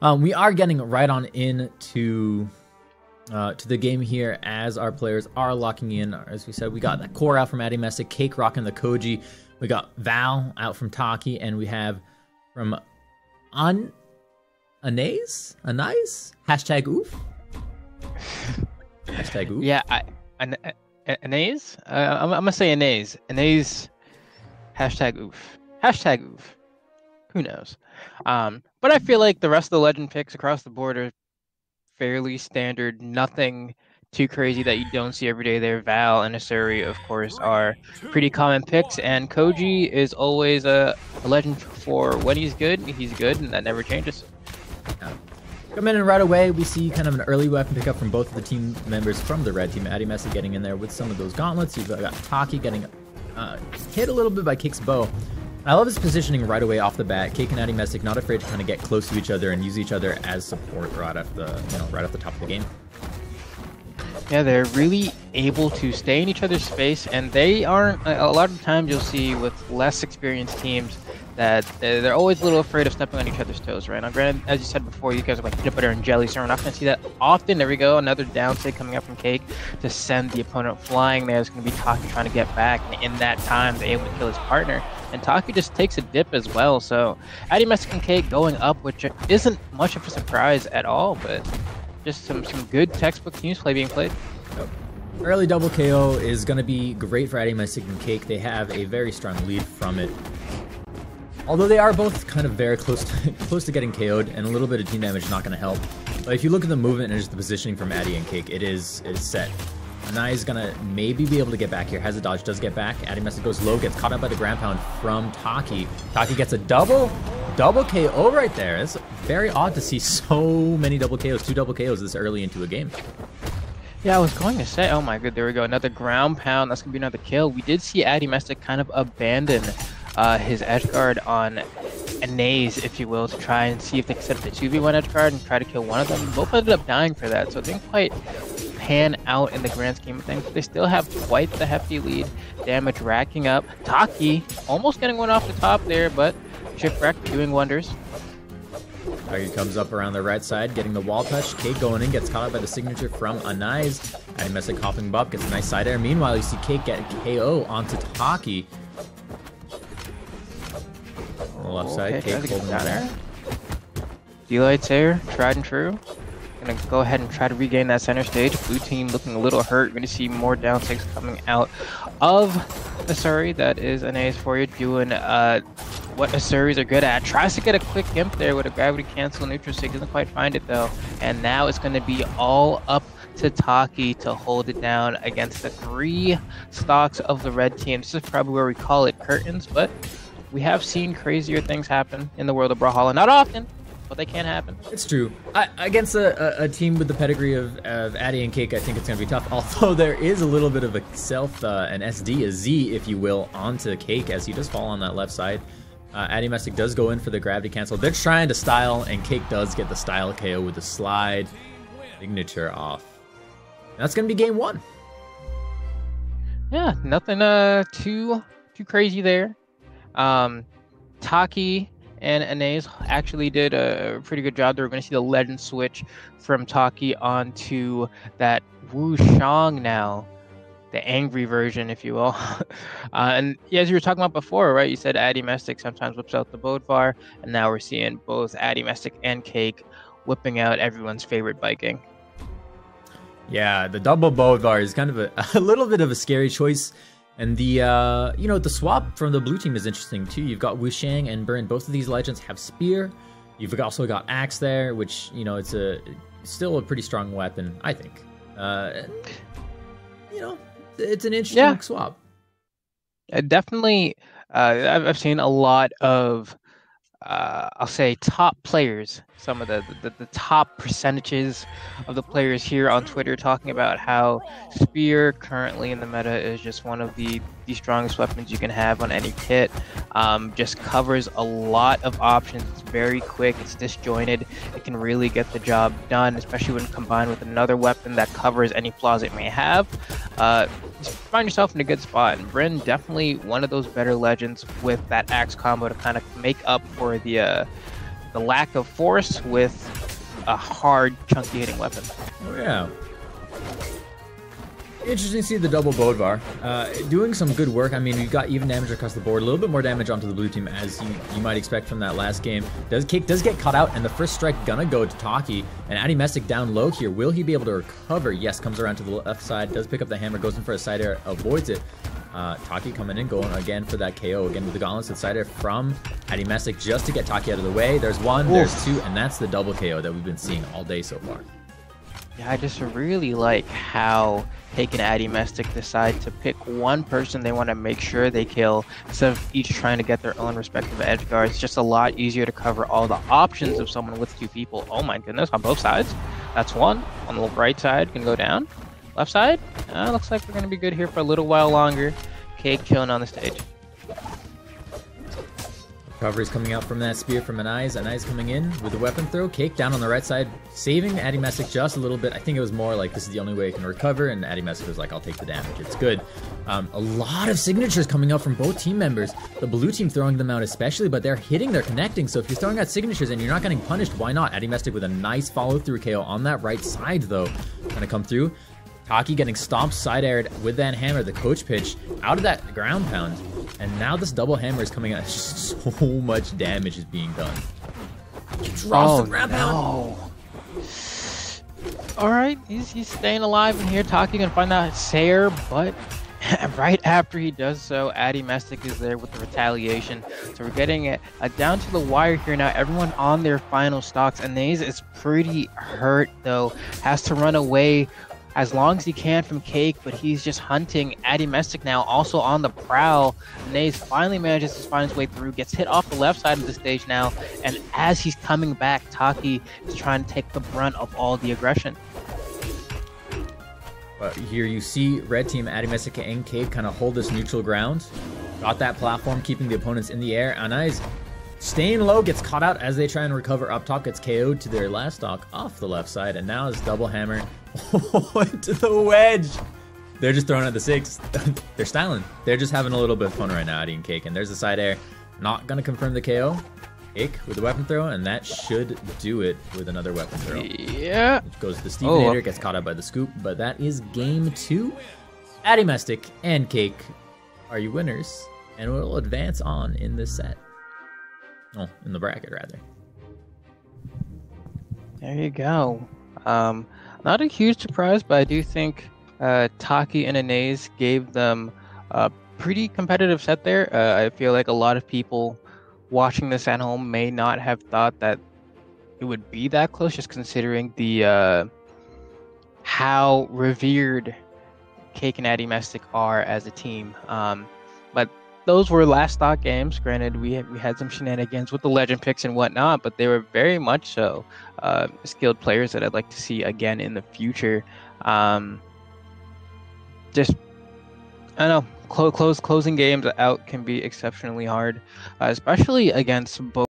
We are getting right on into to the game here as our players are locking in. As we said, we got that core out from Addymestic, Cake rocking the Koji. We got Val out from Taki, and we have from Anaysz? Hashtag oof? Hashtag oof? Yeah, Anaysz? I'm gonna say Anaysz. Anaysz, hashtag oof. Hashtag oof. Who knows? But I feel like the rest of the legend picks across the board are fairly standard. Nothing too crazy that you don't see every day there. Val and Asuri, of course, are pretty common picks, and Koji is always a legend for when he's good, and that never changes. Come in and right away, we see kind of an early weapon pickup from both of the team members from the red team. Addymestic getting in there with some of those gauntlets. You've got Taki getting hit a little bit by Cake's bow. I love his positioning right away off the bat. Cake and Addymestic not afraid to kind of get close to each other and use each other as support right off the right off the top of the game. Yeah, they're really able to stay in each other's space, and they aren't. A lot of times you'll see with less experienced teams that they're always a little afraid of stepping on each other's toes, right? Now, granted, as you said before, you guys are like peanut butter and jelly, so we're not going to see that often. There we go, another down sig coming up from Cake to send the opponent flying there. It's going to be Taki trying to get back, and in that time, they're able to kill his partner. And Taki just takes a dip as well, so Addymestic&Cake going up, which isn't much of a surprise at all, but just some good textbook teams play being played. Early double KO is going to be great for Addymestic&Cake. They have a very strong lead from it. Although they are both kind of very close to getting KO'd, and a little bit of team damage is not going to help. But if you look at the movement and just the positioning from Addy and Cake, it is set. Anaysz is going to maybe be able to get back here. Has a dodge, does get back. Addymestic goes low, gets caught up by the ground pound from Taki. Taki gets a double KO right there. It's very odd to see so many double KOs, 2 double KOs this early into a game. Yeah, I was going to say, oh my god, there we go, another ground pound. That's going to be another kill. We did see Addymestic kind of abandon his edge guard on Anaysz, if you will, to try and see if they can set up the 2v1 edge guard and try to kill one of them. Both ended up dying for that, so it didn't quite pan out in the grand scheme of things. But they still have quite the hefty lead. Damage racking up. Taki almost getting one off the top there, but Shipwreck doing wonders. Taki comes up around the right side, getting the wall touch. Cake going in, gets caught up by the signature from Anaysz. Addymestic hopping up, gets a nice side air. Meanwhile, you see Cake get KO onto Taki. On the left side, Cake holding down there. D-Lights here, tried and true. Gonna go ahead and try to regain that center stage. Blue team looking a little hurt. We're gonna see more down sigs coming out of Asuri. That is Anaysz for you, doing what Asuris are good at. Tries to get a quick imp there with a gravity cancel neutral sig. Doesn't quite find it though. And now it's gonna be all up to Taki to hold it down against the 3 stocks of the red team. This is probably where we call it curtains, but we have seen crazier things happen in the world of Brawlhalla. Not often, but they can happen. It's true. Against a team with the pedigree of Addy and Cake, I think it's going to be tough. Although there is a little bit of a self, an SD, a Z, if you will, onto Cake as he does fall on that left side. Addymestic does go in for the gravity cancel. They're trying to style, and Cake does get the style KO with the slide signature off. And that's going to be game 1. Yeah, nothing too crazy there. Taki and Anaysz actually did a pretty good job. We're going to see the legend switch from Taki onto that Wu Shang now, the angry version, if you will. And as you were talking about before, right? You said Addymestic sometimes whips out the Bodvar, and now we're seeing both Addymestic and Cake whipping out everyone's favorite Viking. Yeah, the double Bodvar is kind of a little bit of a scary choice. And the, the swap from the blue team is interesting too. You've got Wushang and Burn. Both of these legends have Spear. You've also got Axe there, which, it's still a pretty strong weapon, I think. It's an interesting swap. Definitely, I've seen a lot of, I'll say, top players, some of the top percentages of the players here on Twitter talking about how Spear currently in the meta is just one of the strongest weapons you can have on any kit. Just covers a lot of options. It's very quick, it's disjointed, it can really get the job done, especially when combined with another weapon that covers any flaws it may have. Just find yourself in a good spot, and Bryn definitely one of those better legends with that axe combo to kind of make up for the the lack of force with a hard, chunky hitting weapon. Oh yeah. Interesting to see the double Bodvar. Doing some good work. I mean, we've got even damage across the board. A little bit more damage onto the blue team, as you might expect from that last game. Cake does get caught out, and the first strike gonna go to Taki. And Addymestic down low here. Will he be able to recover? Yes, comes around to the left side. Does pick up the hammer, goes in for a side air, avoids it. Taki coming in, going again for that KO. Again with the gauntlets and side air from Addymestic just to get Taki out of the way. There's one, there's two, and that's the double KO that we've been seeing all day so far. Yeah, I just really like how Taki&Anaysz decide to pick one person they want to make sure they kill instead of each trying to get their own respective edge guards. It's just a lot easier to cover all the options of someone with two people. Oh my goodness, on both sides. That's one. On the right side, can go down. Left side, looks like we're going to be good here for a little while longer. Cake chilling on the stage. Recovery's coming out from that spear from Anaysz. Anaysz coming in with the weapon throw. Cake down on the right side, saving Addymestic just a little bit. I think it was more like this is the only way I can recover, and Addymestic was like, I'll take the damage. It's good. A lot of signatures coming out from both team members. The blue team throwing them out especially, but they're hitting, they're connecting. So if you're throwing out signatures and you're not getting punished, why not? Addymestic with a nice follow-through KO on that right side, though. Gonna come through. Taki getting stomped, side-aired with that hammer, the coach pitch, out of that ground pound. And now this double hammer is coming out. It's just so much damage is being done. He drops the ground pound. Alright, he's staying alive in here. Taki gonna find out Sayer, but right after he does so, Addymestic is there with the retaliation. So we're getting it down to the wire here now. Everyone on their final stocks. Anaysz is pretty hurt though. Has to run away as long as he can from Cake, but he's just hunting. Addymestic now also on the prowl. Anaysz finally manages to find his way through, gets hit off the left side of the stage now, and as he's coming back, Taki is trying to take the brunt of all the aggression. But here you see red team Addymestic and Cake kind of hold this neutral ground. Got that platform, keeping the opponents in the air. Anaysz staying low, gets caught out as they try and recover up top, gets KO'd to their last stock off the left side, and now it's double hammer into the wedge. They're just throwing at the six. They're styling. They're just having a little bit of fun right now, Addy and Cake, and there's the side air. Not gonna confirm the KO. Cake with the weapon throw, and that should do it with another weapon throw. Yeah. Which goes to the Stevenator, gets caught up by the scoop, but that is game 2. Addymestic and Cake are you winners, and will advance on in this set. Oh, in the bracket, rather. There you go. Not a huge surprise, but I do think Taki&Anaysz gave them a pretty competitive set there. I feel like a lot of people watching this at home may not have thought that it would be that close, just considering the how revered Cake and Addymestic are as a team. But those were last stock games. Granted, we had some shenanigans with the legend picks and whatnot, but they were very much so skilled players that I'd like to see again in the future. Just, I don't know, closing games out can be exceptionally hard, especially against both